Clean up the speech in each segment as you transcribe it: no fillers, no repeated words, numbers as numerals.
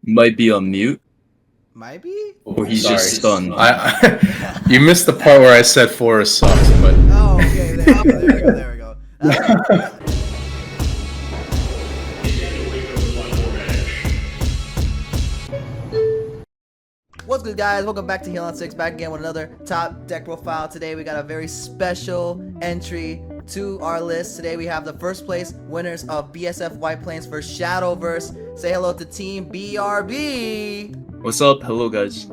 might be on mute, Might be? or he's Sorry. just stunned. You missed the part where I said Forest sucks, but Oh, okay. There we go. There we go. There we go. What's good, guys? Welcome back to Heal on 6, back again with another top deck profile. Today we got a very special entry to our list. Today we have the first place winners of BSF White Plains for Shadowverse. Say hello to Team BRB. What's up? Hello, guys.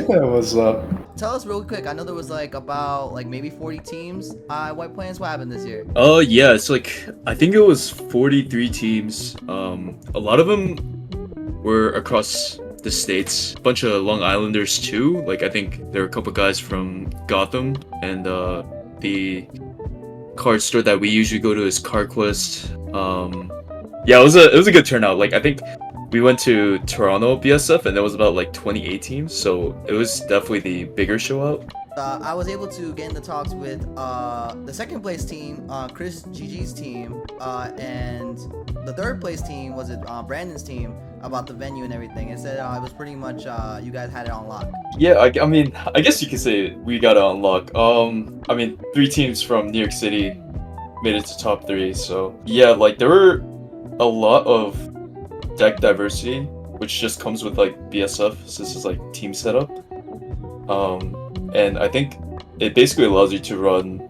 what's up? Tell us real quick. I know there was about maybe 40 teams at White Plains. What happened this year? Oh yeah, it's I think it was 43 teams. A lot of them were across the states. A bunch of Long Islanders too. I think there were a couple guys from Gotham, and the card store that we usually go to is CardQuest. Yeah, it was a good turnout. I think we went to Toronto BSF and there was about 28 teams, so it was definitely the bigger show out. I was able to get in the talks with the second place team, Chris GG's team, and the third place team was Brandon's team about the venue and everything. It said it was pretty much you guys had it on lock. Yeah, I mean, I guess you could say we got it on lock. I mean, 3 teams from New York City made it to top 3, so yeah, there were a lot of deck diversity, which just comes with BSF, since it's team setup. And I think it basically allows you to run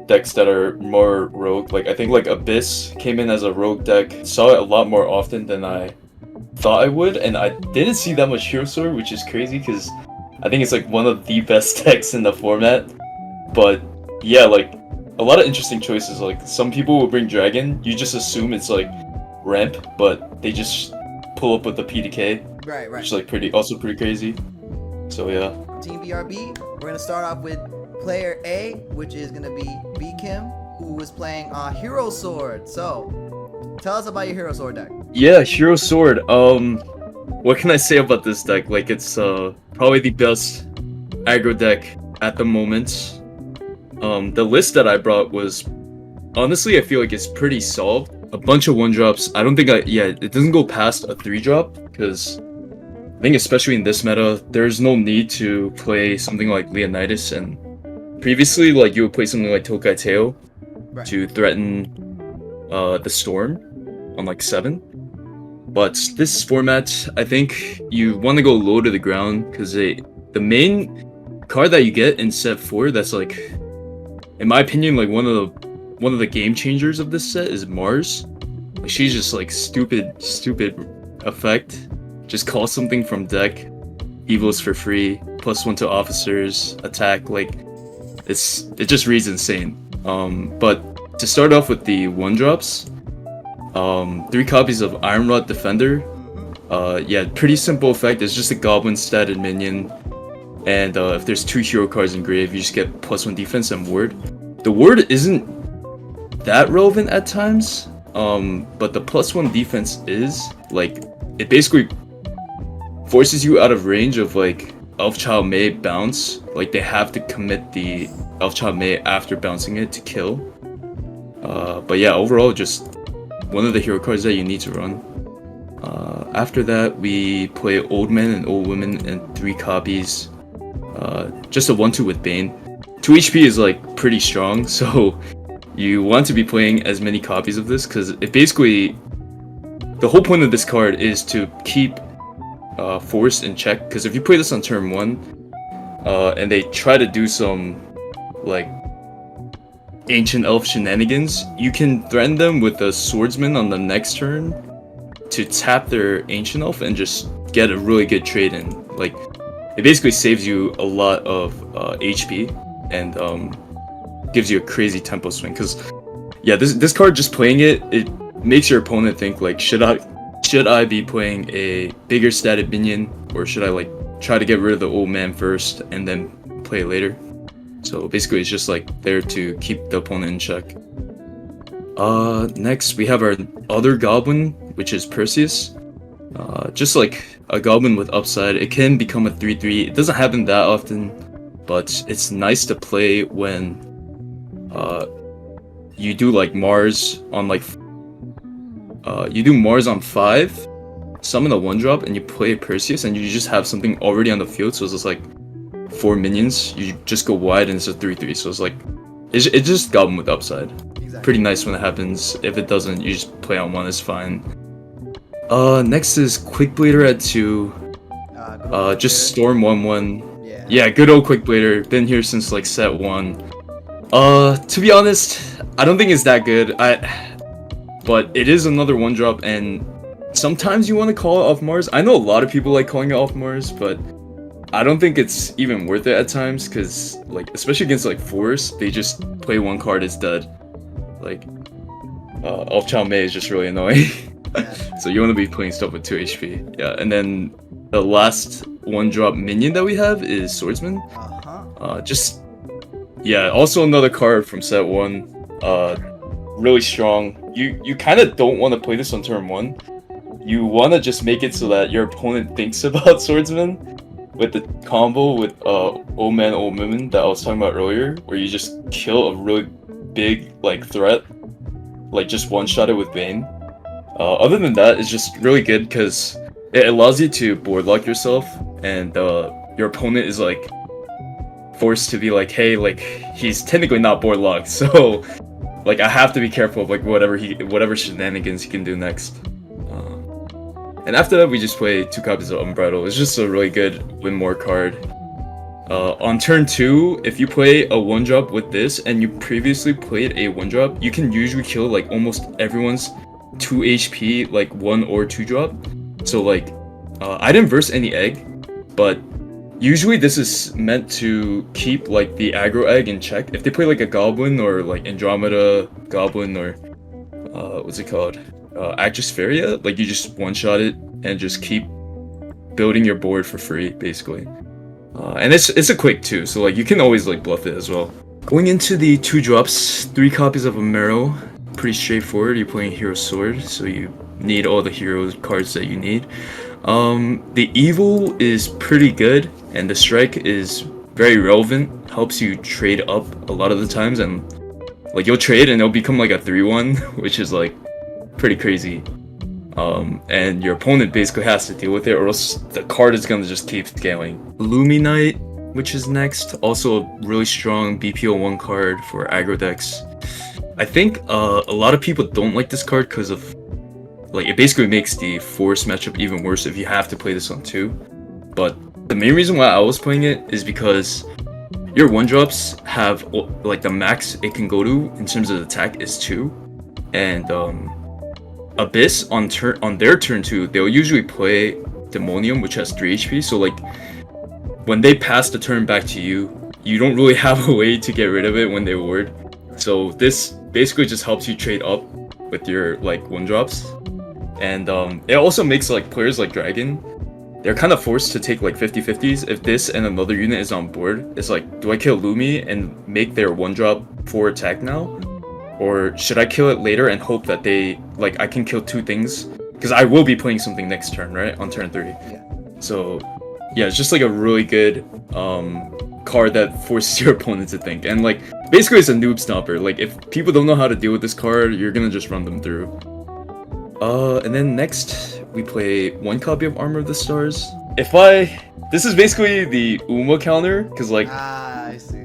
decks that are more rogue. I think Abyss came in as a rogue deck. Saw it a lot more often than I thought I would, and I didn't see that much Hero Sword, which is crazy because I think it's one of the best decks in the format. But yeah, a lot of interesting choices. Some people will bring Dragon. You just assume it's ramp, but they just pull up with the PDK, Right. which is pretty crazy. So yeah. Team BRB, we're gonna start off with player A, which is gonna be Bkim, who is playing Hero Sword. So, tell us about your Hero Sword deck. Yeah, Hero Sword. What can I say about this deck? It's probably the best aggro deck at the moment. The list that I brought was, honestly, I feel it's pretty solved. A bunch of 1-drops. I don't think it doesn't go past a 3-drop, because I think especially in this meta, there's no need to play something like Leonidas, and previously you would play something like Tokai Teo to threaten the Storm on 7. But this format, I think you want to go low to the ground, because the main card that you get in set 4 that's in my opinion one of the game changers of this set is Mars. She's just stupid effect. Just call something from deck, evos for free, +1 to officers, attack. It just reads insane. But to start off with the 1-drops, 3 copies of Iron Rod Defender. Yeah, pretty simple effect. It's just a goblin statted minion, and if there's 2 hero cards in grave, you just get +1 defense and ward. The ward isn't that relevant at times, but the +1 defense is it basically forces you out of range of Elfchild May bounce. They have to commit the Elfchild May after bouncing it to kill. But yeah, overall just one of the hero cards that you need to run. After that, we play Old Men and Old Women in 3 copies. Just a 1/2 with Bane. 2 HP is pretty strong, so you want to be playing as many copies of this, because it basically, the whole point of this card is to keep Force in check. Because if you play this on turn 1, and they try to do some Ancient Elf shenanigans, you can threaten them with a Swordsman on the next turn to tap their Ancient Elf and just get a really good trade in. It basically saves you a lot of HP and gives you a crazy tempo swing. Because yeah, this card, just playing it makes your opponent think should I be playing a bigger statted minion, or should I try to get rid of the old man first and then play later? So basically it's just there to keep the opponent in check. Next we have our other goblin, which is Perseus. Just a goblin with upside. It can become a 3/3. It doesn't happen that often, but it's nice to play when you do Mars on you do Mars on 5 summon a 1-drop and you play Perseus and you just have something already on the field, so it's just like 4 minions, you just go wide and it's a 3/3, so it's like it just Goblin with upside. Exactly. Pretty nice when it happens. If it doesn't, you just play on 1, it's fine. Next is Quick Blader at 2. Just Storm 1/1. Yeah, good old Quick Blader. Been here since like set 1. To be honest, I don't think it's that good. But it is another 1-drop, and sometimes you want to call it off Mars. I know a lot of people like calling it off Mars, but I don't think it's even worth it at times, because like especially against like Force, they just play 1 card, it's dead. Like off Chow Mei is just really annoying. So you want to be playing stuff with 2 HP. Yeah, and then the last 1-drop minion that we have is Swordsman. Also another card from set 1. Really strong. You kind of don't want to play this on turn 1. You want to just make it so that your opponent thinks about Swordsman with the combo with Old Man Old Women that I was talking about earlier, where you just kill a really big like threat, like just one-shot it with Bane. Other than that, it's just really good because it allows you to board lock yourself, and your opponent is like forced to be like, hey, like he's technically not board locked, so like I have to be careful of like whatever shenanigans he can do next. And after that, we just play 2 copies of Unbridled. It's just a really good win more card. On turn 2, if you play a 1-drop with this and you previously played a 1-drop, you can usually kill like almost everyone's 2 HP like 1 or 2-drop. So like I didn't verse any egg, but usually this is meant to keep like the aggro egg in check. If they play like a Goblin or like Andromeda Goblin or what's it called? Actress Feria, like you just one-shot it and just keep building your board for free, basically. And it's a quick too, so like you can always like bluff it as well. Going into the 2-drops, 3 copies of Amero. Pretty straightforward. You're playing Hero Sword, so you need all the hero cards that you need. The Evil is pretty good, and the Strike is very relevant. Helps you trade up a lot of the times, and like you'll trade and it'll become like a 3/1, which is like pretty crazy. And your opponent basically has to deal with it, or else the card is gonna just keep scaling. Luminite, which is next, also a really strong BPO1 card for aggro decks. I think a lot of people don't like this card because of like it basically makes the Force matchup even worse if you have to play this on 2. But the main reason why I was playing it is because your 1-drops have like the max it can go to in terms of attack is 2, and Abyss on their turn 2, they'll usually play Demonium, which has 3 HP, so like when they pass the turn back to you, you don't really have a way to get rid of it when they ward. So this basically just helps you trade up with your like 1-drops. And it also makes like players like Dragon, they're kind of forced to take like 50-50s. If this and another unit is on board, it's like, do I kill Lumi and make their 1-drop 4 attack now? Or should I kill it later and hope that they, like, I can kill 2 things? Because I will be playing something next turn, right? On turn 3. Yeah. So, yeah, it's just like a really good card that forces your opponent to think. And, like, basically it's a noob stomper. Like, if people don't know how to deal with this card, you're gonna just run them through. And then next, we play 1 copy of Armor of the Stars. This is basically the Uma counter, because, like... I see.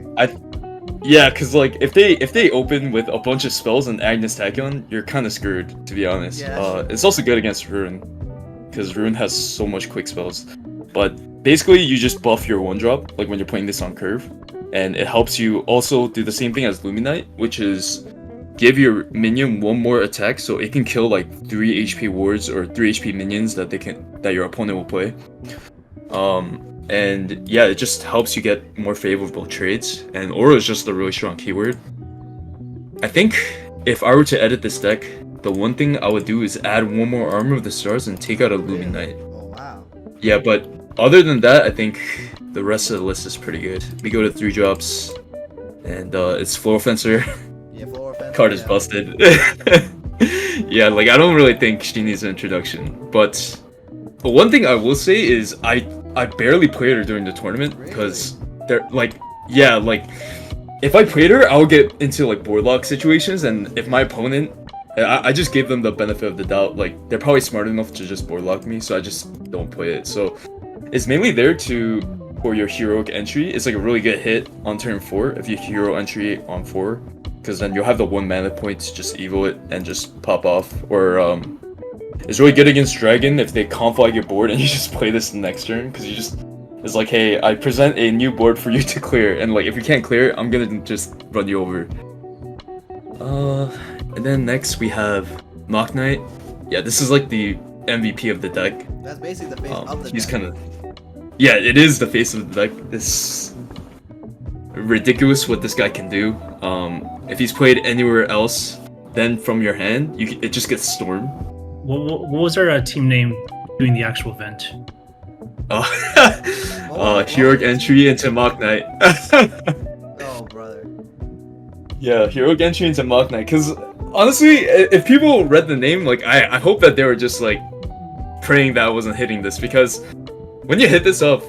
Yeah, because like if they open with a bunch of spells and Agnes Tachyon, you're kind of screwed, to be honest. Yeah, it's also good against Ruin, because Ruin has so much quick spells. But basically, you just buff your 1-drop like when you're playing this on curve, and it helps you also do the same thing as Luminite, which is give your minion 1 more attack, so it can kill like 3 HP wards or 3 HP minions that your opponent will play. And yeah, it just helps you get more favorable trades, and Aura is just a really strong keyword. I think if I were to edit this deck, the one thing I would do is add 1 more Armor of the Stars and take out a Luminite. Oh wow. Yeah, but other than that, I think the rest of the list is pretty good. We go to 3-drops, and it's Floor Fencer. Yeah, Floor Fencer. Card is busted. Yeah, like I don't really think she needs an introduction, but one thing I will say is I barely played her during the tournament because they're like, if I played her, I would get into like board lock situations, and if my opponent I just gave them the benefit of the doubt. Like, they're probably smart enough to just board lock me, so I just don't play it. So it's mainly there for your heroic entry. It's like a really good hit on turn 4 if you hero entry on 4, because then you'll have the 1 mana point to just evil it and just pop off. Or it's really good against dragon if they conflag your board and you just play this the next turn, because you just, it's like, hey, I present a new board for you to clear, and like if you can't clear it, I'm gonna just run you over. And then next we have Mock Knight. Yeah, this is like the MVP of the deck. That's basically the face of the He's deck. kind of, yeah, it is the face of the deck. It's ridiculous what this guy can do. If he's played anywhere else than from your hand, it just gets stormed. What was our team name doing the actual event? Heroic entry into Mock Knight. Oh, brother. Yeah, heroic entry into Mock Knight. Because honestly, if people read the name, like I hope that they were just like praying that I wasn't hitting this, because when you hit this off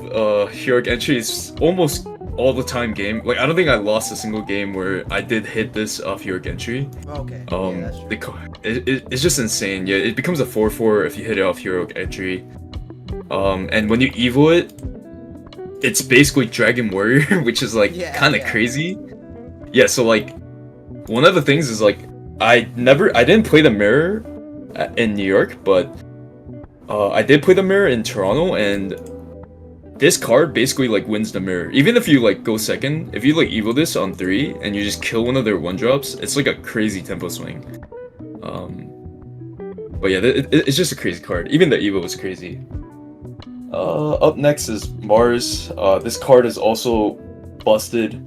heroic entry, it's almost all the time game. Like I don't think I lost a single game where I did hit this off heroic entry. Okay. Yeah, that's true. It's just insane. Yeah, it becomes a 4/4 if you hit it off heroic entry. And when you evil it, it's basically Dragon Warrior, which is like kind of crazy. Yeah, so like one of the things is like I didn't play the mirror in New York, but I did play the mirror in Toronto, and this card basically like wins the mirror. Even if you like go second, if you like evil this on 3 and you just kill one of their 1-drops, it's like a crazy tempo swing. But yeah, it's just a crazy card. Even the evil was crazy. Up next is Mars. This card is also busted.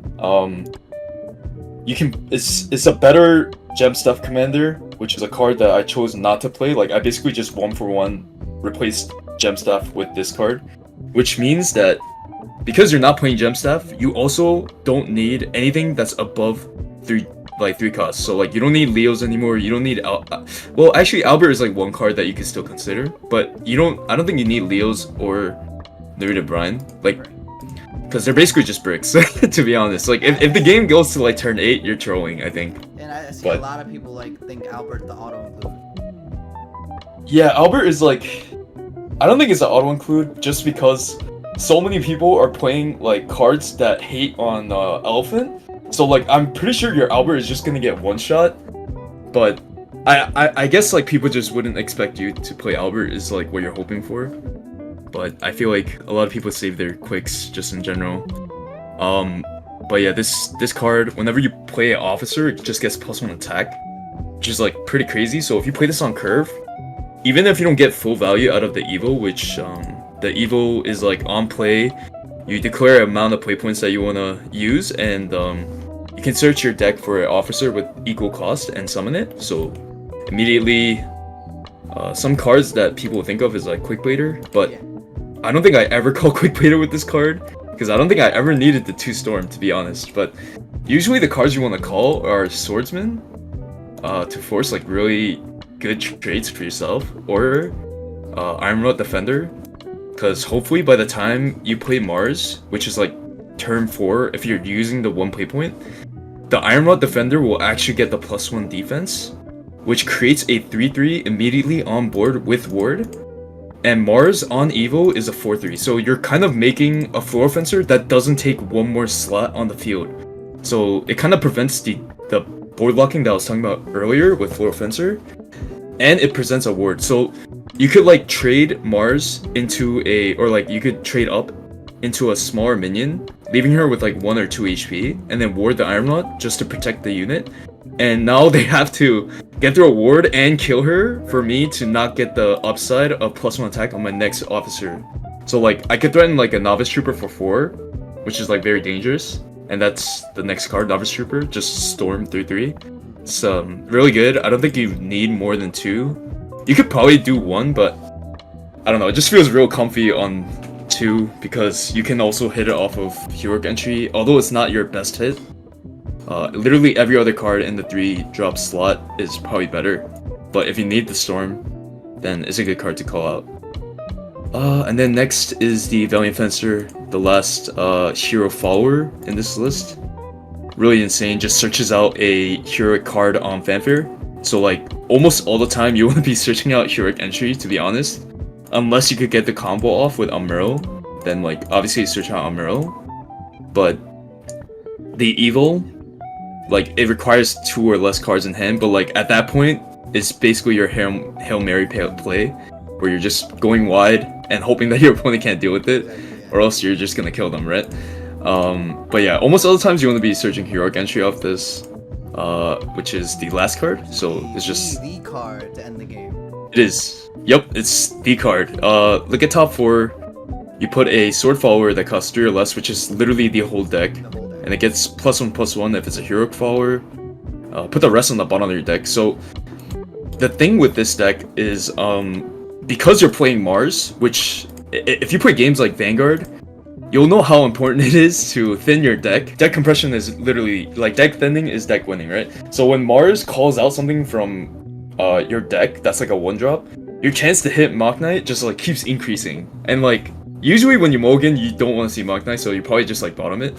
It's a better Gem Stuff Commander, which is a card that I chose not to play. Like I basically just 1-for-1 replaced Gem Stuff with this card, which means that because you're not playing Gem Staff, you also don't need anything that's above 3 costs. So like you don't need Leos anymore. You don't need well, actually Albert is like one card that you can still consider, but I don't think you need Leos or Narita Brian, like, because they're basically just bricks. To be honest, like if the game goes to like turn 8, you're trolling, I think. And I see a lot of people like think Albert the auto include. Yeah, Albert is like, I don't think it's an auto include just because so many people are playing like cards that hate on Elephant. So like I'm pretty sure your Albert is just gonna get one shot, but I guess like people just wouldn't expect you to play Albert is like what you're hoping for. But I feel like a lot of people save their quicks just in general. But yeah, this card, whenever you play an officer, it just gets +1 attack, which is like pretty crazy. So if you play this on curve, even if you don't get full value out of the evil, which the evil is like on play, you declare an amount of play points that you want to use, and you can search your deck for an officer with equal cost and summon it. So immediately, some cards that people think of as like Quick Blader, but I don't think I ever call Quick Blader with this card, because I don't think I ever needed the 2 Storm, to be honest. But usually the cards you want to call are Swordsman, to force like really good trades for yourself, or Iron Rod Defender, because hopefully by the time you play Mars, which is like turn 4, if you're using the 1 play point, the Iron Rod Defender will actually get the +1 defense, which creates a 3/3 immediately on board with ward. And Mars on Evil is a 4/3, so you're kind of making a Floor Fencer that doesn't take 1 more slot on the field. So it kind of prevents the board locking that I was talking about earlier with Floor Fencer, and it presents a ward. So you could like trade Mars into you could trade up into a smaller minion, leaving her with like 1 or 2 HP, and then ward the Iron Rod just to protect the unit. And now they have to get through a ward and kill her for me to not get the upside of +1 attack on my next officer. So like I could threaten like a Novice Trooper for 4, which is like very dangerous, and that's the next card, Novice Trooper, just Storm 3/3. It's really good. I don't think you need more than 2. You could probably do 1, but I don't know, it just feels real comfy on 2 because you can also hit it off of heroic entry, although it's not your best hit. Literally every other card in the 3-drop slot is probably better, but if you need the Storm, then it's a good card to call out. And then next is the Valiant Fencer, the last hero follower in this list. Really insane, just searches out a heroic card on Fanfare. So like almost all the time you want to be searching out heroic entry, to be honest. Unless you could get the combo off with Amuro, then like obviously search out Amuro. But the Evil, like it requires 2 or less cards in hand, but like at that point, it's basically your Hail Mary play, where you're just going wide and hoping that your opponent can't deal with it, or else you're just gonna kill them, right? But yeah, almost all the times you want to be searching heroic entry off this, which is the last card. So it's just the card to end the game. it is. Yep, it's the card. Look at top 4. You put a sword follower that costs 3 or less, which is literally the whole deck, and it gets +1/+1 if it's a heroic follower. Put the rest on the bottom of your deck. So the thing with this deck is, because you're playing Mars, which if you play games like Vanguard, you'll know how important it is to thin your deck. Deck compression is literally, like, deck thinning is deck winning, right? So when Mars calls out something from your deck that's like a 1-drop, your chance to hit Mach Knight just like keeps increasing. And like, usually when you mulligan, you don't want to see Mach Knight, so you probably just like bottom it.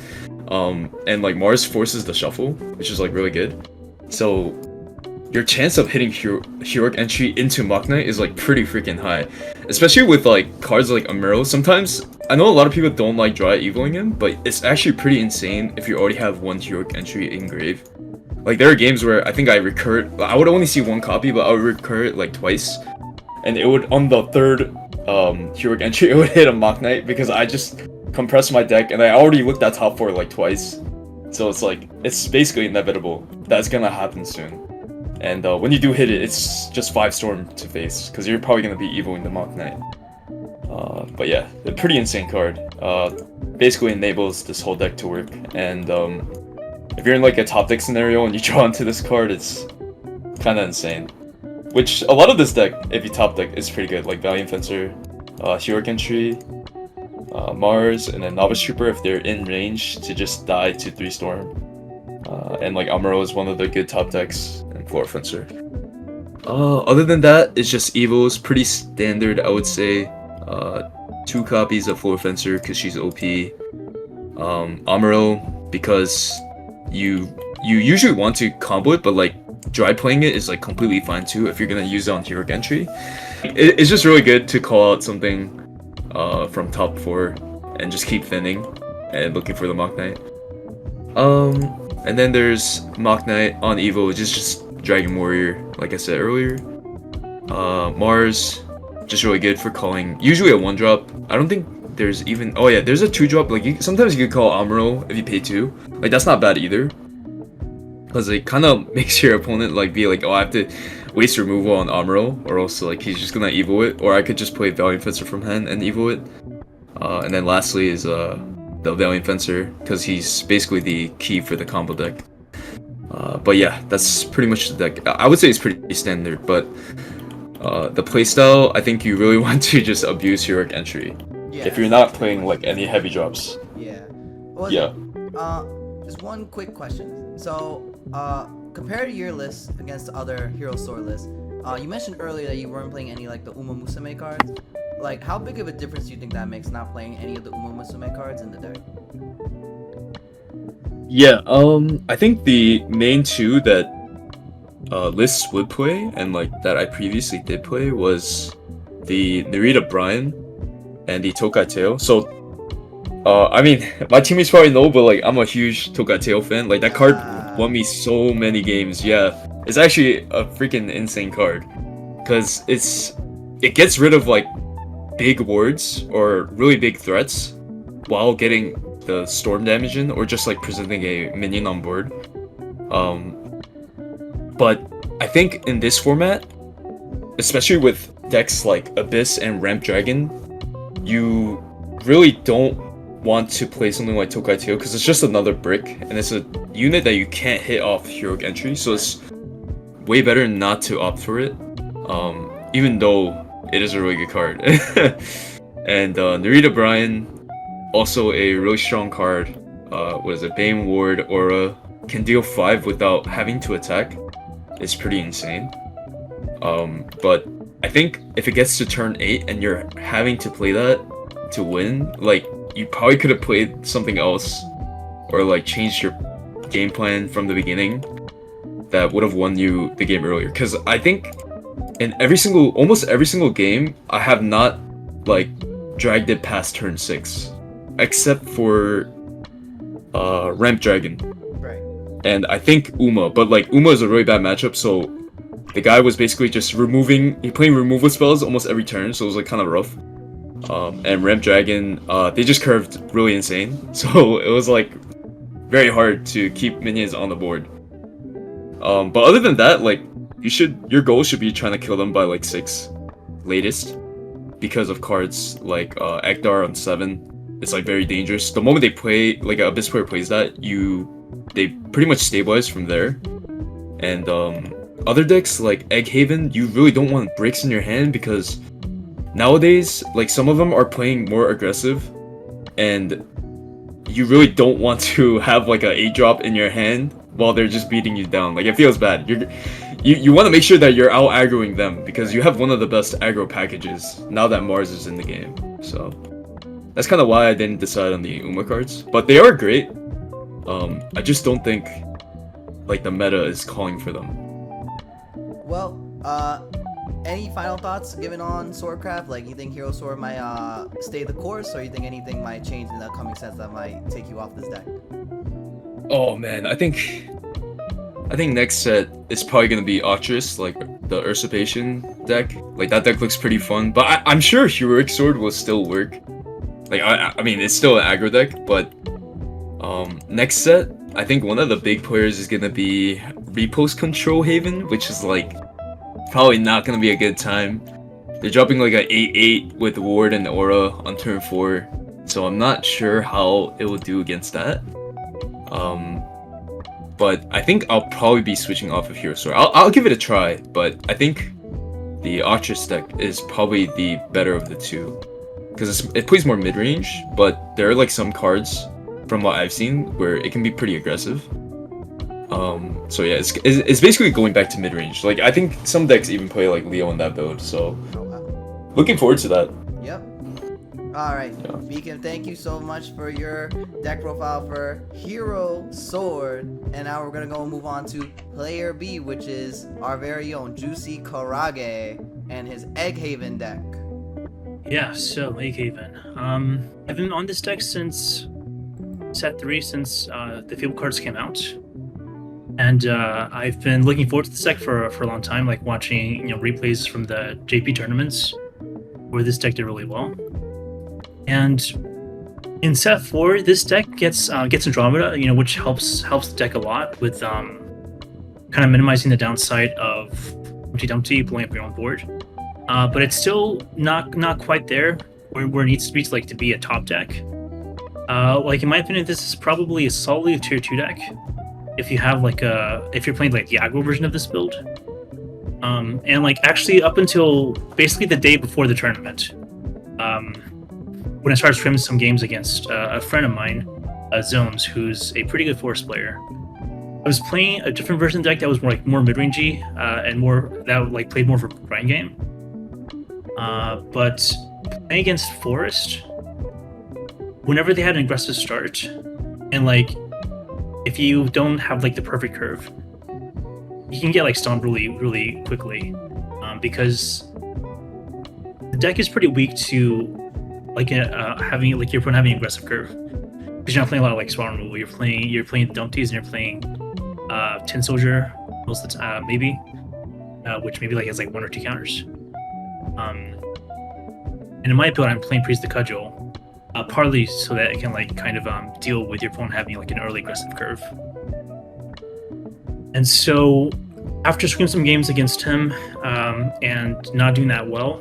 And like Mars forces the shuffle, which is like really good. So your chance of hitting heroic entry into Mach Knight is like pretty freaking high. Especially with like cards like Amuro. Sometimes, I know a lot of people don't like dry evoing him, but it's actually pretty insane if you already have 1 heroic entry in grave. Like there are games where I think I would only see 1 copy, but I would recur it like twice. And it would, on the 3rd heroic entry, it would hit a Mach Knight because I just compressed my deck and I already looked at top 4 like twice. So it's like, it's basically inevitable. That's gonna happen soon. And when you do hit it, it's just 5 Storm to face, because you're probably going to be evoing the Mach Knight. But yeah, a pretty insane card. Basically enables this whole deck to work. And if you're in like a top deck scenario and you draw into this card, it's kind of insane. Which, a lot of this deck, if you top deck, is pretty good. Like Valiant Fencer, Heroic Entry, Mars, and then Novice Trooper if they're in range to just die to 3 Storm. And like Amuro is one of the good top decks, and Floor Fencer. Other than that, it's just Evo's pretty standard, I would say. 2 copies of Floor Fencer because she's OP. Amuro because you usually want to combo it, but like dry playing it is like completely fine too if you're gonna use it on heroic entry. It's just really good to call out something from top 4 and just keep thinning and looking for the Mach Knight. And then there's Mach Knight on Evo, which is just Dragon Warrior, like I said earlier. Mars, just really good for calling, usually a 1-drop. I don't think there's even, oh yeah, there's a 2-drop, like sometimes you could call Amuro if you pay 2. Like that's not bad either. Because it kind of makes your opponent like be like, oh, I have to waste removal on Amuro, or else like he's just gonna Evo it, or I could just play Valiant Fencer from hand and Evo it. And then lastly is the Valiant Fencer, because he's basically the key for the combo deck. But yeah, that's pretty much the deck. I would say it's pretty standard, but the playstyle, I think you really want to just abuse heroic entry. Yeah. If you're not playing like any heavy drops. Yeah. Well, Yeah. Just one quick question. So, compared to your list against the other Hero Store lists, you mentioned earlier that you weren't playing any like the Uma Musume cards. Like, how big of a difference do you think that makes not playing any of the Uma Musume cards in the deck? Yeah, I think the main 2 that lists would play, and like that I previously did play, was the Narita Brian and the Tokai Tail. So, I mean, my teammates probably know, but like I'm a huge Tokai Tail fan. Like that card won me so many games. Yeah, it's actually a freaking insane card, because it gets rid of like big wards or really big threats while getting the storm damage in, or just like presenting a minion on board. But I think in this format, especially with decks like Abyss and Ramp Dragon, you really don't want to play something like Tokai Tail, because it's just another brick and it's a unit that you can't hit off heroic entry, so it's way better not to opt for it, even though it is a really good card. And Narita Brian, also a really strong card. What is it? Bane Ward Aura, can deal 5 without having to attack. It's pretty insane. But I think if it gets to turn 8 and you're having to play that to win, like you probably could have played something else, or like changed your game plan from the beginning that would have won you the game earlier. Because I think in almost every single game, I have not like dragged it past turn 6, except for Ramp Dragon. Right. And I think Uma, but like Uma is a really bad matchup, so the guy was basically just playing removal spells almost every turn, so it was like kind of rough. And Ramp Dragon, they just curved really insane, so it was like very hard to keep minions on the board. But other than that, like your goal should be trying to kill them by like 6 latest, because of cards like Ekdar on 7. It's like very dangerous. The moment they play, like an Abyss player plays that, they pretty much stabilize from there. And other decks like Egghaven, you really don't want bricks in your hand, because nowadays, like some of them are playing more aggressive, and you really don't want to have like a 8-drop in your hand while they're just beating you down. Like, it feels bad. You want to make sure that you're out aggroing them, because you have one of the best aggro packages now that Mars is in the game. So that's kind of why I didn't decide on the Uma cards, but they are great. I just don't think like the meta is calling for them. Well, any final thoughts given on Swordcraft? Like, you think Hero Sword might stay the course, or you think anything might change in the upcoming sets that might take you off this deck? Oh man, I think next set is probably gonna be Octrus, like the Usurpation deck. Like, that deck looks pretty fun, but I'm sure Heroic Sword will still work. Like, I mean, it's still an aggro deck, but next set, I think one of the big players is gonna be Repost Control Haven, which is like probably not gonna be a good time. They're dropping like a 8/8 with Ward and Aura on turn 4, so I'm not sure how it will do against that. But I think I'll probably be switching off of Hero Sword. I'll give it a try, but I think the Octrus deck is probably the better of the two, because it plays more mid-range, but there are like some cards from what I've seen where it can be pretty aggressive. So yeah, it's basically going back to mid-range. Like, I think some decks even play like Leo in that build, so looking forward to that. Yep. Alright, Yeah. Bkim, thank you so much for your deck profile for Hero Sword. And now we're gonna go and move on to Player B, which is our very own Juicy Karaage and his Egghaven deck. Yeah, so Egghaven. I've been on this deck since set 3, since the field cards came out. And I've been looking forward to this deck for a long time, like watching replays from the JP tournaments where this deck did really well. And in set 4, this deck gets Andromeda, which helps the deck a lot with kind of minimizing the downside of Humpty Dumpty blowing up your own board. But it's still not quite there where it needs to be to be a top deck. Like, in my opinion, this is probably a solidly tier 2 deck if you have if you're playing like the aggro version of this build. And like, actually up until basically the day before the tournament, when I started scrimming some games against a friend of mine, Zones, who's a pretty good Forest player, I was playing a different version of the deck that was more mid-rangey and played more of a grind game. But playing against Forest, whenever they had an aggressive start, and like, if you don't have like the perfect curve, you can get like stomped really, really quickly, because the deck is pretty weak to like having like your opponent having an aggressive curve, because you're not playing a lot of like spawn removal. You're playing the Dumpties, and you're playing Tin Soldier most of the time, maybe, which maybe like has like 1 or 2 counters. And in my build, I'm playing Priest the Cudgel, partly so that it can like kind of deal with your opponent having like an early aggressive curve. And so after scrimming some games against him and not doing that well,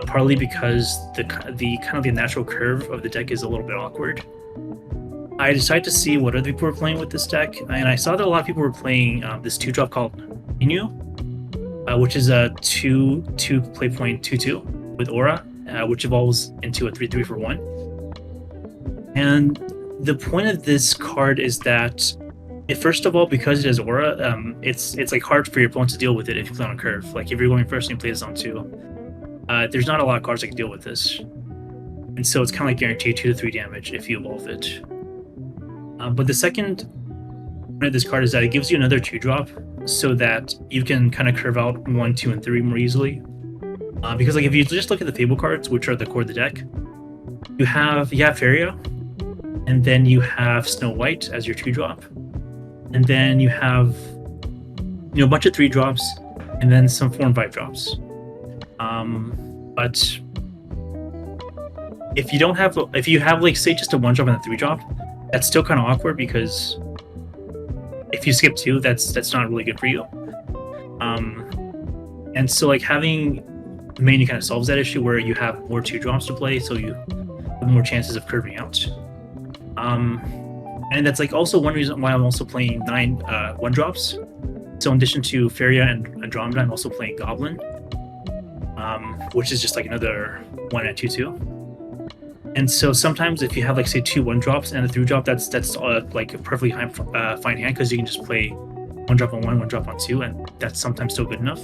partly because the natural curve of the deck is a little bit awkward, I decided to see what other people were playing with this deck, and I saw that a lot of people were playing this 2-drop called Inu, which is a 2 play point 2/2 with Aura, which evolves into a 3/3 for 1. And the point of this card is that, first of all, because it has Aura, it's like hard for your opponent to deal with it if you play on a curve. Like, if you're going first and you play this on 2, there's not a lot of cards that can deal with this, and so it's kind of like guaranteed 2 to 3 damage if you evolve it. But the second point of this card is that it gives you another 2-drop, so that you can kind of curve out 1, 2, and 3 more easily. Because like if you just look at the Fable cards, which are the core of the deck, you have Feria, and then you have Snow White as your 2-drop, and then you have a bunch of 3-drops, and then some 4 and 5-drops. But if you have like say just a 1-drop and a 3-drop, that's still kind of awkward because if you skip 2, that's not really good for you. And so like having Mania kind of solves that issue where you have more 2-drops to play, so you have more chances of curving out. And that's like also one reason why I'm also playing 9 1-drops. So in addition to Feria and Andromeda, I'm also playing Goblin, which is just like another 1 and 2/2. And so sometimes if you have like say 2 1-drops and a 3-drop, that's like a perfectly fine hand because you can just play 1-drop on 1, 1-drop on 2, and that's sometimes still good enough.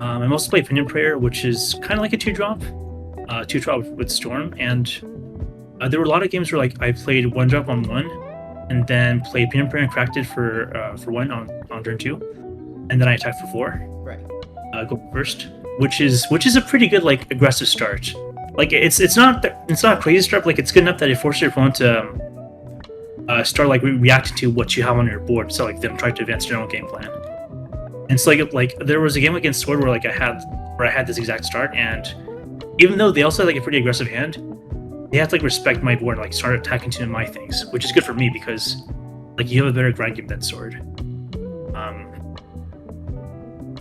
I'm also playing Pinion Prayer, which is kind of like a 2-drop, 2-drop with Storm, and there were a lot of games where like I played 1-drop on 1, and then played Pinion Prayer and cracked it for 1 on turn 2, and then I attacked for 4. Right. Go first, which is a pretty good like aggressive start. Like it's not a crazy start, but like it's good enough that it forces your opponent to start like reacting to what you have on your board, so like them try to advance general game plan. And so like there was a game against Sword where like I had this exact start, and even though they also had like a pretty aggressive hand, they have to like respect my board and like start attacking to my things, which is good for me because like you have a better grind game than Sword.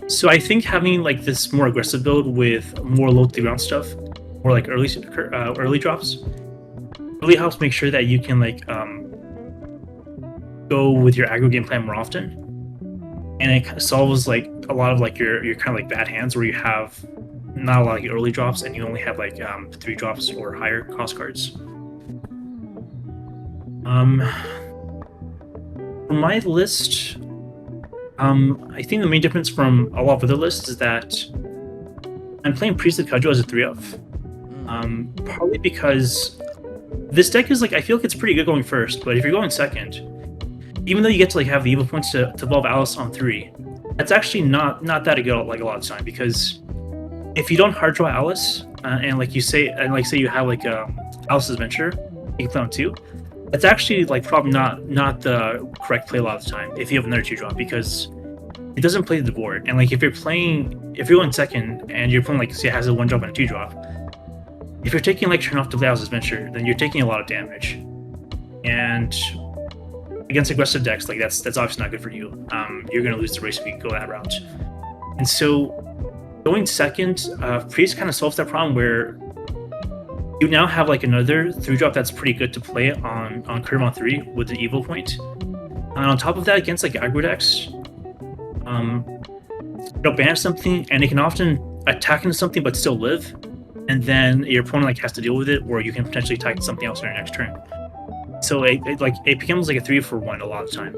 So I think having like this more aggressive build with more low to the ground stuff, or like early drops, really helps make sure that you can like go with your aggro game plan more often, and it kind of solves like a lot of like your kind of like bad hands where you have not a lot of early drops and you only have like 3 drops or higher cost cards. For my list, I think the main difference from a lot of other lists is that I'm playing Priesthood Cudgel as a 3-of. Probably because this deck is like, I feel like it's pretty good going first, but if you're going second, even though you get to like have the evil points to evolve Alice on 3, that's actually not that good like a lot of the time, because if you don't hard draw Alice and like say you have like Alice's Venture, you can play on 2. That's actually like probably not the correct play a lot of the time if you have another 2-drop, because it doesn't play the board. And like if you're going second and you're playing like say it has a 1-drop and a 2-drop, if you're taking like turn off to play Alice's Venture, then you're taking a lot of damage. And against aggressive decks, like that's obviously not good for you. You're gonna lose the race if you go that route. And so going second, Priest kind of solves that problem where you now have like another 3-drop that's pretty good to play on curve on 3 with the evil point. And on top of that, against like aggro decks, it'll banish something and it can often attack into something but still live, and then your opponent like has to deal with it, or you can potentially attack something else on your next turn. So it becomes like a 3-for-1 a lot of the time.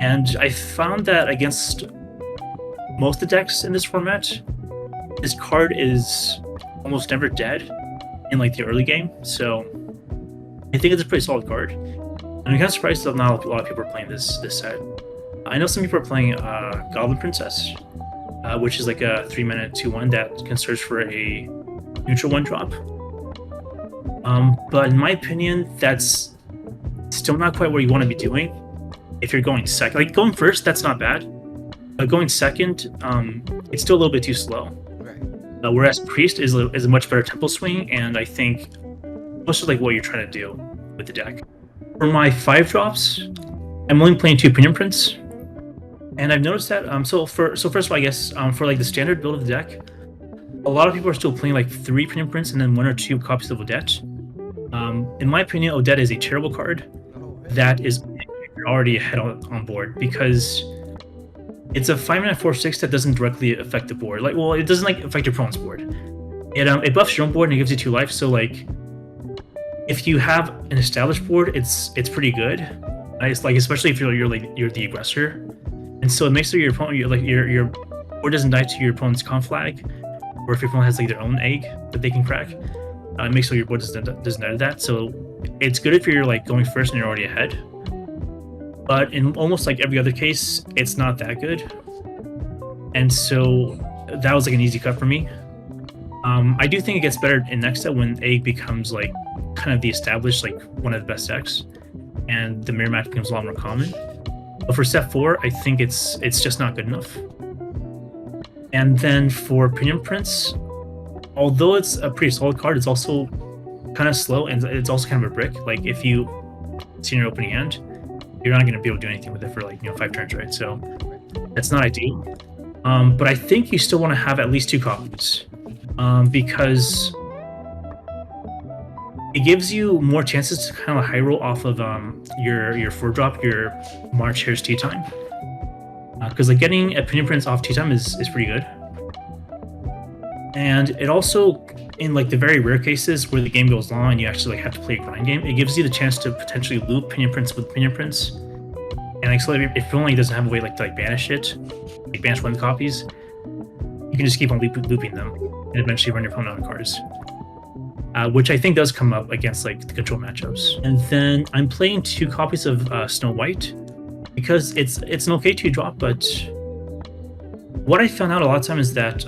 And I found that against most of the decks in this format, this card is almost never dead in like the early game, so I think it's a pretty solid card. I'm kind of surprised that not a lot of people are playing this set. I know some people are playing Goblin Princess, which is like a 3-mana 2/1 that can search for a neutral 1-drop. But in my opinion, that's still not quite what you want to be doing if you're going second. Like going first, that's not bad, but going second, it's still a little bit too slow. Whereas Priest is a much better tempo swing, and I think most of like what you're trying to do with the deck. For my 5-drops, I'm only playing 2 Pinion Prints, and I've noticed that so first of all, I guess for like the standard build of the deck, a lot of people are still playing like 3 Pinion Prints and then 1 or 2 copies of Odette. In my opinion, Odette is a terrible card that is already ahead on board, because it's a 5-mana 4/6 that doesn't directly affect the board. Like, well, it doesn't like affect your opponent's board. It buffs your own board and it gives you 2 life. So like, if you have an established board, it's pretty good. It's like, especially if you're the aggressor, and so it makes sure your opponent your board doesn't die to your opponent's conflag, or if your opponent has like their own egg that they can crack, it makes sure your board doesn't die to that. So it's good if you're like going first and you're already ahead. but in almost like every other case, it's not that good. And so that was like an easy cut for me. I do think it gets better in next set when Egg becomes like kind of the established, like one of the best decks, and the mirror match becomes a lot more common. But for set 4, I think it's just not good enough. And then for Opinion Prince, although it's a pretty solid card, it's also kind of slow, and it's also kind of a brick. Like if you see in your opening hand, you're not going to be able to do anything with it for like 5 turns, right? So that's not ideal. But I think you still want to have at least 2 copies, because it gives you more chances to kind of high roll off of your 4-drop, your March Hare's Tea Time. Because like getting Opinion Prince off Tea Time is pretty good. And it also, in like the very rare cases where the game goes long and you actually like have to play a grind game, it gives you the chance to potentially loop Opinion Prince with Opinion Prince. And like, so if only doesn't have a way like to like banish it, like banish 1 copies, you can just keep on looping them and eventually run your opponent out of cards. Which I think does come up against like the control matchups. And then I'm playing 2 copies of Snow White because it's an okay 2-drop, but what I found out a lot of times is that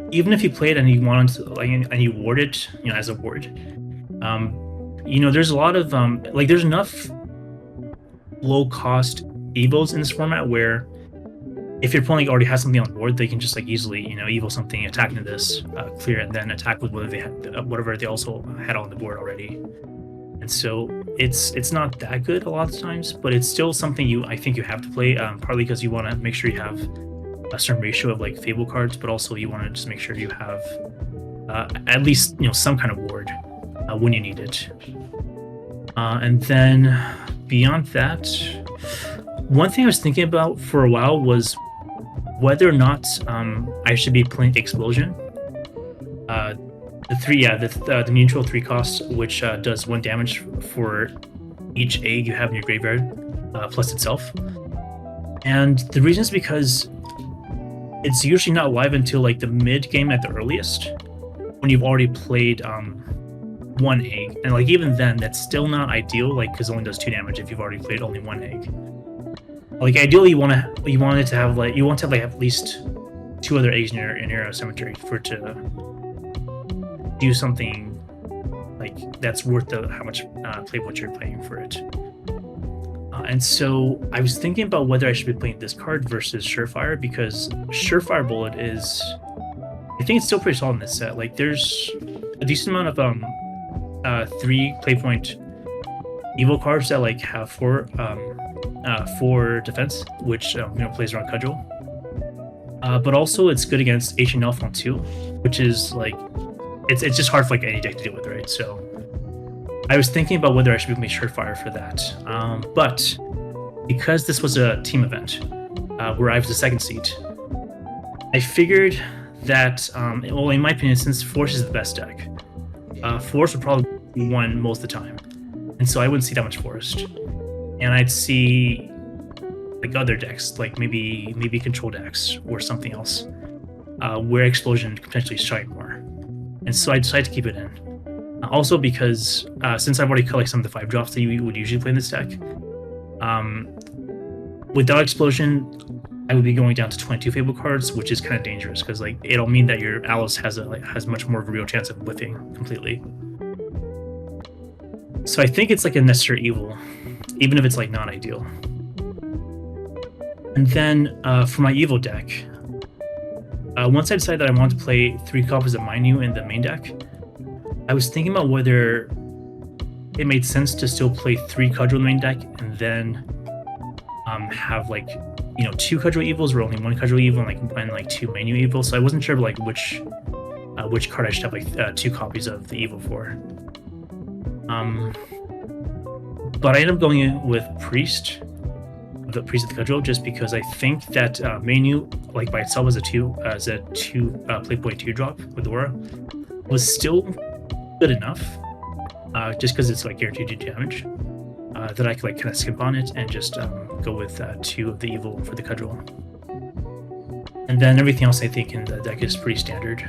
even if you play it and you want to like and you ward it, as a ward, there's a lot of like there's enough low cost evos in this format where if your opponent already has something on board, they can just like easily, evo something, attack into this, clear, and then attack with whatever they also had on the board already. And so it's not that good a lot of times, but it's still something I think you have to play, partly because you want to make sure you have a certain ratio of like Fable cards, but also you want to just make sure you have at least some kind of ward when you need it. And then beyond that, one thing I was thinking about for a while was whether or not I should be playing Explosion. The neutral 3 cost, which does 1 damage for each egg you have in your graveyard, plus itself. And the reason is because it's usually not live until like the mid game at the earliest, when you've already played 1 egg, and like even then, that's still not ideal, like because it only does 2 damage if you've already played only 1 egg. Like ideally, you want to have at least 2 other eggs in your cemetery for it to do something like that's worth how much play what you're paying for it. And so I was thinking about whether I should be playing this card versus Surefire, because Surefire Bullet I think it's still pretty solid in this set. Like there's a decent amount of 3 playpoint evil cards that like have 4 defense, which plays around Cudgel. But also it's good against Ancient Elfon too, which is like it's just hard for like any deck to deal with, right? So I was thinking about whether I should be playing Surefire for that. But because this was a team event where I was the 2nd seed, I figured that in my opinion, since Force is the best deck, Force would probably be won most of the time, and so I wouldn't see that much Forest, and I'd see like other decks, like maybe control decks or something else, where Explosion could potentially shine more, and so I decided to keep it in. Also because since I've already cut like some of the 5-drops that you would usually play in this deck, without Explosion, I would be going down to 22 Fable cards, which is kind of dangerous because like it'll mean that your Alice has much more of a real chance of whiffing completely. So I think it's like a necessary evil, even if it's like not ideal. And then for my evil deck, once I decided that I wanted to play 3 copies of Minu in the main deck, I was thinking about whether it made sense to still play 3 Cudgel in the main deck and then have like 2 Cudgel Evils or only 1 Cudgel Evil and like 2 Manu Evils. So I wasn't sure like which card I should have like 2 copies of the Evil for. But I ended up going in with Priest of the Cudgel, just because I think that Manu, like by itself as a 2 playpoint 2-drop with Aura, was still good enough, just because it's like guaranteed to do damage, that I could like kind of skip on it and just go with 2 of the Evil for the Cudgel. And then everything else I think in the deck is pretty standard.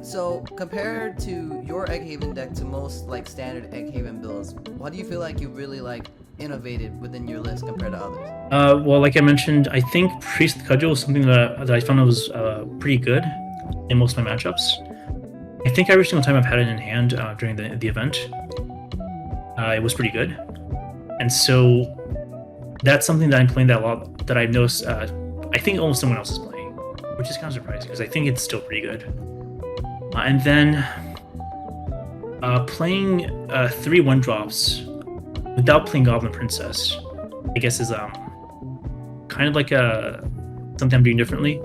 So compared to your Egghaven deck to most like standard Egghaven builds, what do you feel like you really like innovated within your list compared to others? Well, like I mentioned, I think Priest Cudgel was something that I found was pretty good in most of my matchups. I think every single time I've had it in hand during the event, it was pretty good. And so that's something that I'm playing that a lot, that I've noticed, I think almost someone else is playing, which is kind of surprising because I think it's still pretty good. And then playing 3 1-drops without playing Goblin Princess, I guess is kind of like something I'm doing differently.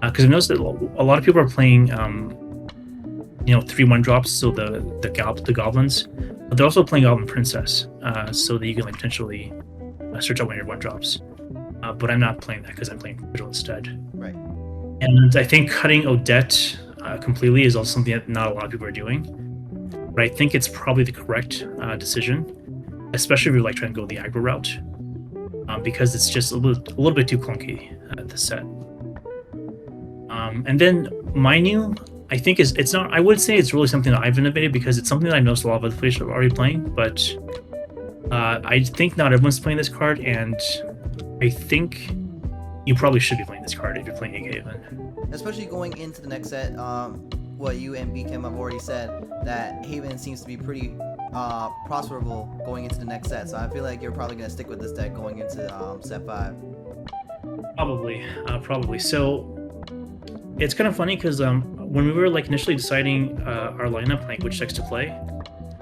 Because I've noticed that a lot of people are playing 3 1-drops, so the goblins, but they're also playing Goblin Princess, so that you can like potentially search out one of your 1-drops. But I'm not playing that because I'm playing Vigil instead. Right. And I think cutting Odette completely is also something that not a lot of people are doing. But I think it's probably the correct decision, especially if you're like trying to go the aggro route, because it's just a little bit too clunky the set. And then my new, I think it's not. I would say it's really something that I've innovated because it's something that I've noticed a lot of other players are already playing. But I think not everyone's playing this card, and I think you probably should be playing this card if you're playing Egghaven. Especially going into the next set, what you and Bkim have already said, that Haven seems to be pretty prosperable going into the next set. So I feel like you're probably going to stick with this deck going into set 5. Probably. So it's kind of funny because when we were like initially deciding our lineup, like which decks to play,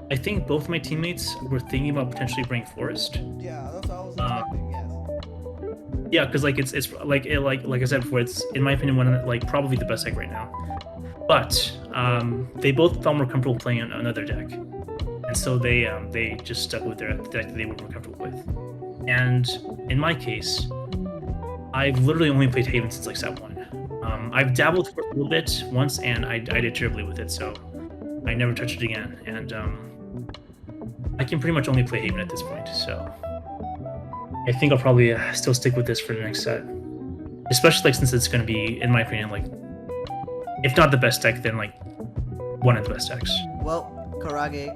I think both my teammates were thinking about potentially bringing Forest. Yeah, that's what I was expecting. Yes. Yeah, because like it's like I said before, it's in my opinion one of like probably the best deck right now. But they both felt more comfortable playing another deck, and so they just stuck with their deck that they were more comfortable with. And in my case, I've literally only played Haven since like set 1. I've dabbled for a little bit once, and I did terribly with it, so I never touched it again. And I can pretty much only play Haven at this point, so I think I'll probably still stick with this for the next set, especially like since it's going to be, in my opinion, like if not the best deck, then like one of the best decks. Well, Karaage,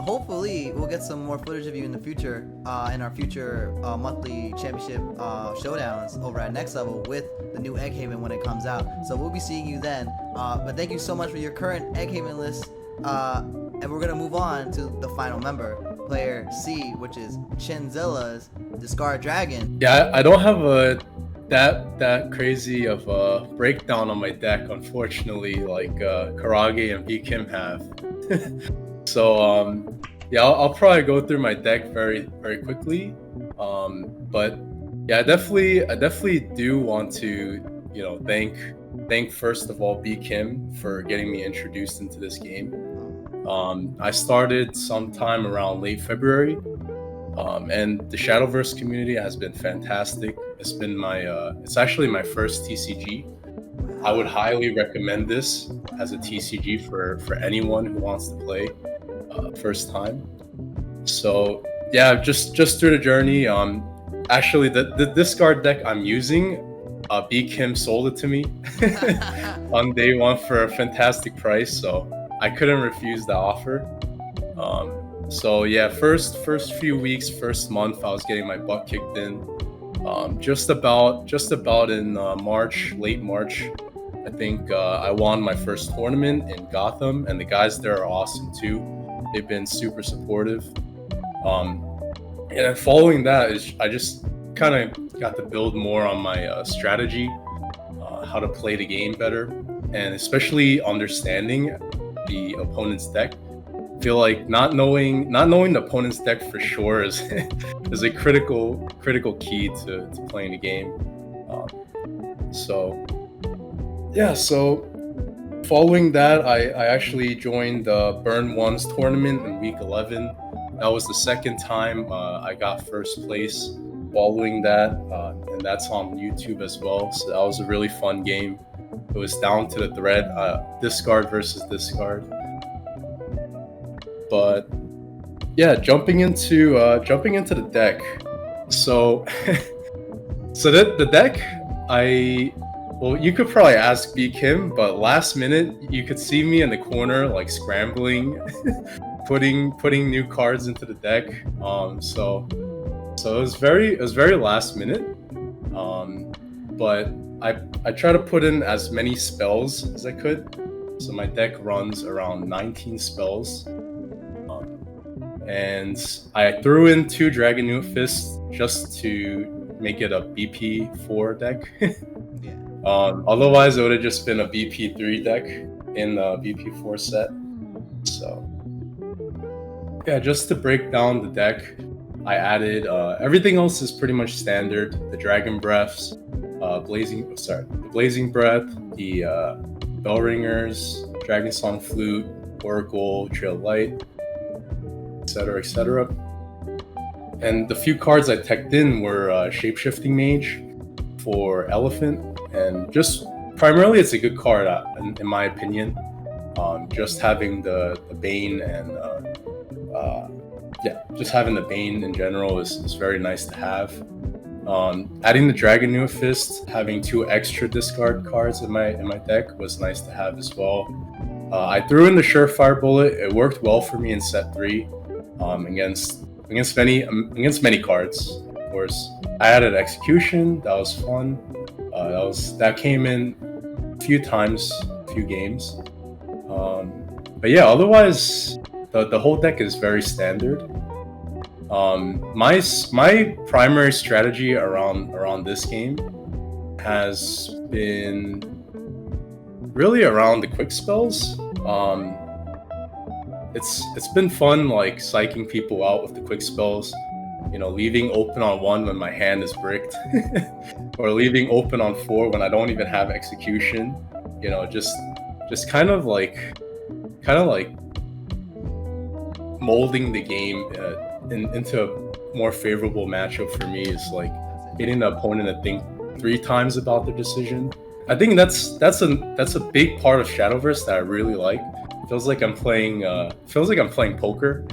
hopefully we'll get some more footage of you in the future, in our future monthly championship showdowns over at Next Level with the new Egghaven when it comes out. So we'll be seeing you then. But thank you so much for your current Egghaven list. And we're gonna move on to the final member, player C, which is Chinzilla's Discard Dragon. Yeah, I don't have that crazy of a breakdown on my deck, unfortunately, like Karaage and Bkim have. So yeah, I'll probably go through my deck very quickly. But yeah, I definitely do want to thank first of all Bkim for getting me introduced into this game. I started sometime around late February, and the Shadowverse community has been fantastic. It's been it's actually my first TCG. I would highly recommend this as a TCG for anyone who wants to play first time. So yeah, just through the journey. Actually, the discard deck I'm using, Bkim sold it to me on day 1 for a fantastic price, so I couldn't refuse the offer. So yeah, first few weeks, first month, I was getting my butt kicked in. Just about in March, late March, I think I won my first tournament in Gotham, and the guys there are awesome too. They've been super supportive. And then following that I just kind of got to build more on my strategy, how to play the game better, and especially understanding the opponent's deck. I feel like not knowing the opponent's deck for sure is a critical key to playing the game. So following that, I actually joined the Burn Ones tournament in week 11. That was the second time I got first place following that, and that's on YouTube as well. So that was a really fun game. It was down to the thread, discard versus discard. But yeah, jumping into the deck. So the deck Well, you could probably ask Bkim, but last minute you could see me in the corner like scrambling, putting new cards into the deck. So it was very last minute. But I try to put in as many spells as I could. So my deck runs around 19 spells. And I threw in 2 Dragon Newt Fists just to make it a BP4 deck. Yeah. Otherwise, it would have just been a BP3 deck in the BP4 set. So, yeah, just to break down the deck, I added everything else is pretty much standard. The Dragon Breaths, the Blazing Breath, the Bell Ringers, Dragon Song Flute, Oracle, Trail Light, etc., etc. And the few cards I teched in were Shapeshifting Mage for Elephant, and just primarily it's a good card in my opinion. Just having the Bane and just having the Bane in general is very nice to have. Adding the Dragon Newt Fist, having 2 extra discard cards in my deck was nice to have as well. I threw in the Surefire Bullet. It worked well for me in set 3 against many cards. Of course, I added Execution. That was fun. That came in a few times, a few games. But yeah, otherwise the whole deck is very standard. My primary strategy around this game has been really around the quick spells. It's been fun like psyching people out with the quick spells, you know, leaving open on 1 when my hand is bricked, or leaving open on 4 when I don't even have execution. You know, just kind of like molding the game into a more favorable matchup for me is like getting the opponent to think 3 times about their decision. I think that's a big part of Shadowverse that I really like. Feels like I'm playing poker,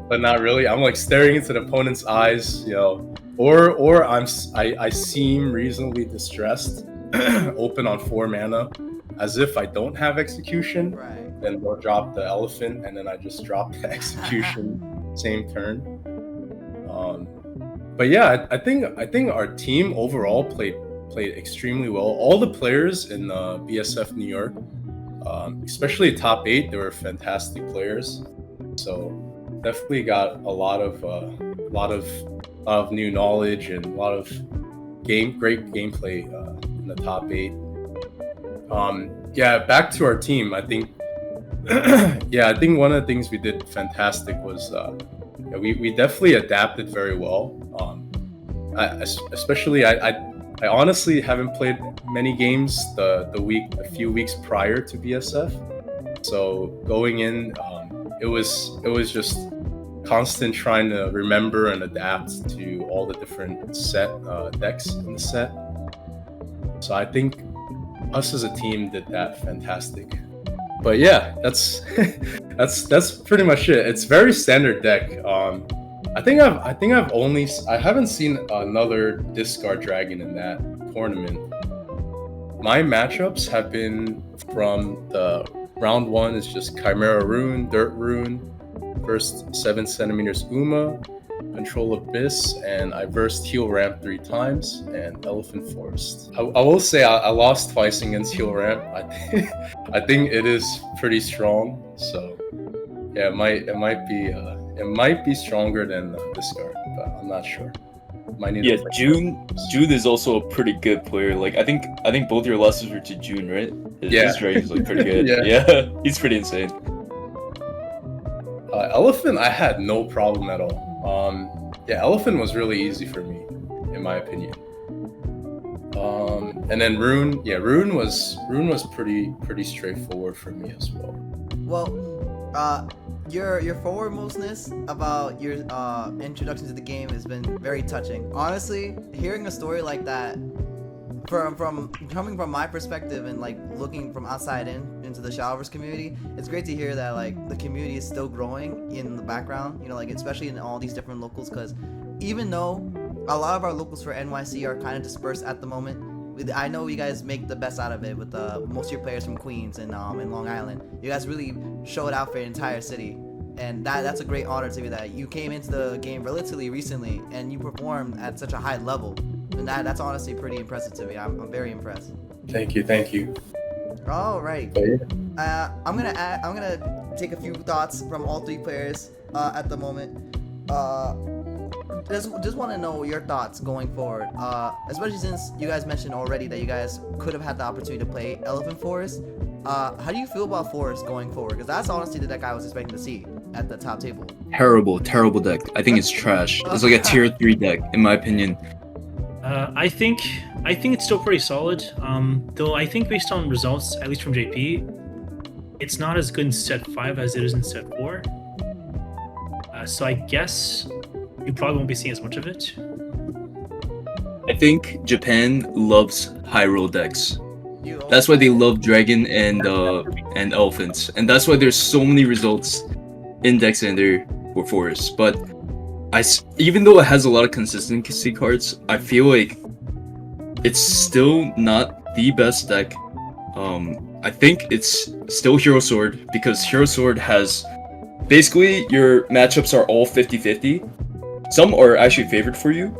but not really. I'm like staring into the opponent's eyes, you know, or I seem reasonably distressed, open on 4 mana, as if I don't have execution. Right. Then they'll drop the elephant, and then I just drop the execution same turn. But yeah, I think our team overall played extremely well. All the players in BSF New York, especially top 8, they were fantastic players. So definitely got a lot of new knowledge and a lot of great gameplay in the top 8. Yeah, back to our team. I think I think one of the things we did fantastic was we definitely adapted very well. I honestly haven't played many games a few weeks prior to BSF. So going in, it was just constant trying to remember and adapt to all the different decks in the set. So I think us as a team did that fantastic. But yeah, that's pretty much it. It's very standard deck. I haven't seen another discard dragon in that tournament. My matchups have been from the round 1 is just Chimera Rune, Dirt Rune, first 7 centimeters Uma, Control Abyss, and I versed Heal Ramp 3 times, and Elephant Forest. I will say I lost twice against Heal Ramp. I think it is pretty strong. So yeah, it might be stronger than Discard, but I'm not sure. Might need June is also a pretty good player. Like I think both your losses were to June, right? His dragon's like pretty good. Yeah, he's pretty insane. Elephant, I had no problem at all. Elephant was really easy for me, in my opinion. And then Rune was pretty straightforward for me as well. Well, your forwardmostness about your introduction to the game has been very touching. Honestly, hearing a story like that from coming from my perspective and like looking from outside into the Shadowverse community, it's great to hear that like the community is still growing in the background, you know, like especially in all these different locals, because even though a lot of our locals for NYC are kind of dispersed at the moment, I know you guys make the best out of it with most of your players from Queens and in Long Island. You guys really show it out for the entire city, and that's a great honor to be that you came into the game relatively recently and you performed at such a high level, and that's honestly pretty impressive to me. I'm very impressed. Thank you. All right. But yeah. I'm gonna take a few thoughts from all three players at the moment. Just want to know your thoughts going forward, especially since you guys mentioned already that you guys could have had the opportunity to play Elephant Forest. How do you feel about Forest going forward? Because that's honestly the deck I was expecting to see at the top table. Terrible deck. I think it's trash. It's like a tier 3 deck, in my opinion. I think it's still pretty solid. Though I think based on results, at least from JP, it's not as good in set 5 as it is in set 4. So I guess you probably won't be seeing as much of it. I think Japan loves high roll decks. That's why they love Dragon and Elephants, and that's why there's so many results in decks in there for Forest. But even though it has a lot of consistency cards, I feel like it's still not the best deck. I think it's still Hero Sword, because Hero Sword has basically your matchups are all 50-50. Some are actually favored for you,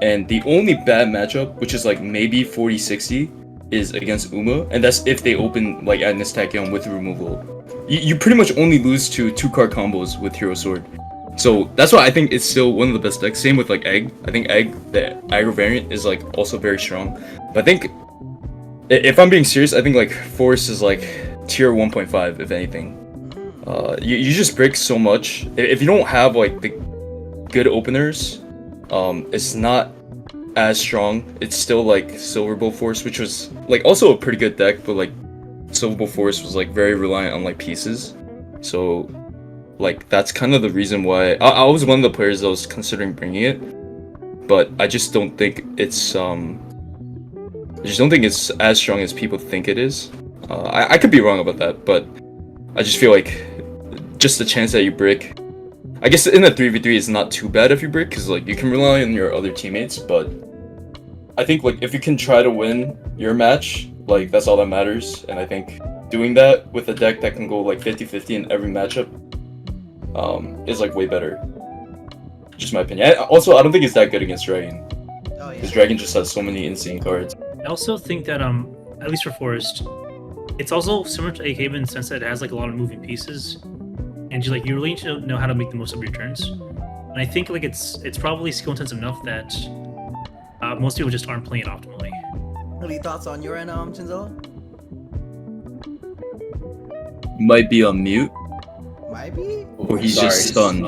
and the only bad matchup, which is like maybe 40-60, is against Uma, and that's if they open like Agnes Tachyon with removal. You pretty much only lose to 2-card combos with Hero Sword. So that's why I think it's still one of the best decks. Same with like Egg. I think Egg, the aggro variant, is like also very strong. But I think, if I'm being serious, I think like Forest is like tier 1.5 if anything. You just break so much. If you don't have like the good openers, it's not as strong. It's still like Silver Bow Force, which was like also a pretty good deck, but like Silver Bow Force was like very reliant on like pieces. So like that's kind of the reason why I was one of the players that was considering bringing it, but I just don't think it's as strong as people think it is. I could be wrong about that, but I just feel like just the chance that you brick, I guess in a 3v3 is not too bad if you brick, because like you can rely on your other teammates, but I think like if you can try to win your match, like that's all that matters. And I think doing that with a deck that can go like 50-50 in every matchup is like way better. Just my opinion. Also, I don't think it's that good against Dragon, because Dragon just has so many insane cards. I also think that at least for Forest, it's also similar to AK in the sense that it has like a lot of moving pieces, and you really need to know how to make the most of your turns. And I think like it's probably skill intensive enough that most people just aren't playing it optimally. Any thoughts on your end, Chinzilla? Might be on mute, Might be? or he's Sorry. just stunned.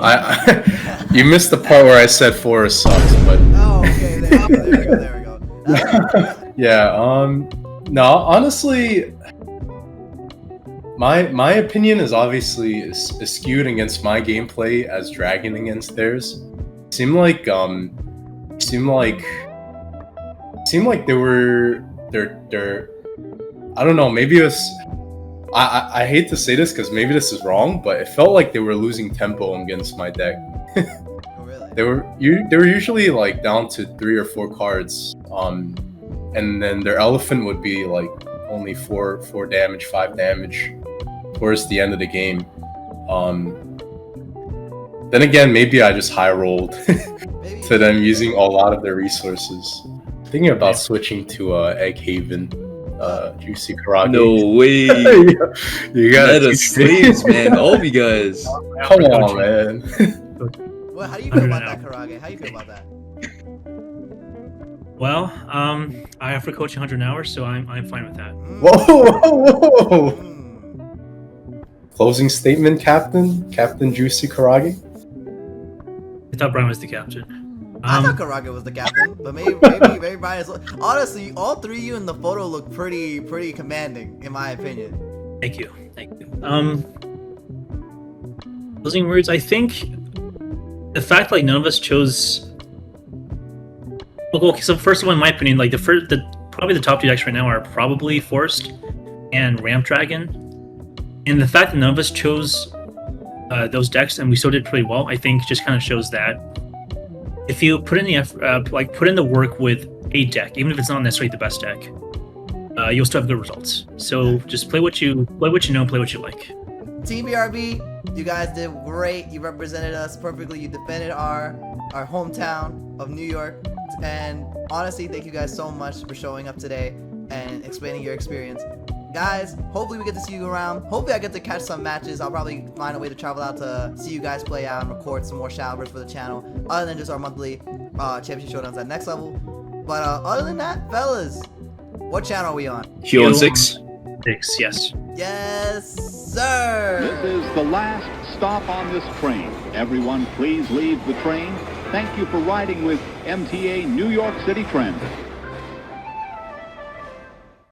You missed the part where I said Forest sucks, but Oh, okay. There we go. yeah. No, honestly, my opinion is obviously is skewed against my gameplay as Dragon against theirs. Seemed like they're I don't know, maybe it was I hate to say this because maybe this is wrong, but it felt like they were losing tempo against my deck. Oh, really? They were usually like down to 3 or 4 cards, and then their elephant would be like only 4 damage, 5 damage towards the end of the game. Then again, maybe I just high rolled to them using a lot of their resources. Thinking about switching to Egg Haven, Juicy Karaage. No way. You guys, Meta slaves, man. All of you guys. come on, man. Well, how do you feel about that, Karaage? How do you feel about that? Well, I offer coaching 100 hours, so I'm fine with that. Whoa. Mm. Closing statement, Captain Juicy Karaage. I thought Brian was the captain. I thought Karaage was the captain, but maybe Brian is. Honestly, all three of you in the photo look pretty commanding, in my opinion. Thank you. Closing words. I think the fact like none of us chose. Okay, so first of all, in my opinion, like probably the top 2 decks right now are probably Forest and Ramp Dragon, and the fact that none of us chose those decks and we still did pretty well, I think just kind of shows that if you put in the effort, put in the work with a deck, even if it's not necessarily the best deck, you'll still have good results. So just play what you know, play what you like. Team BRB, you guys did great. You represented us perfectly. You defended our hometown of New York. And honestly, thank you guys so much for showing up today and explaining your experience. Guys, hopefully we get to see you around. Hopefully I get to catch some matches. I'll probably find a way to travel out to see you guys play out and record some more Shadowverse for the channel, other than just our monthly championship showdowns at next level. But other than that, fellas, what channel are we on? Heal on 6. 6, yes. Yes, sir! This is the last stop on this train. Everyone, please leave the train. Thank you for riding with MTA New York City Transit.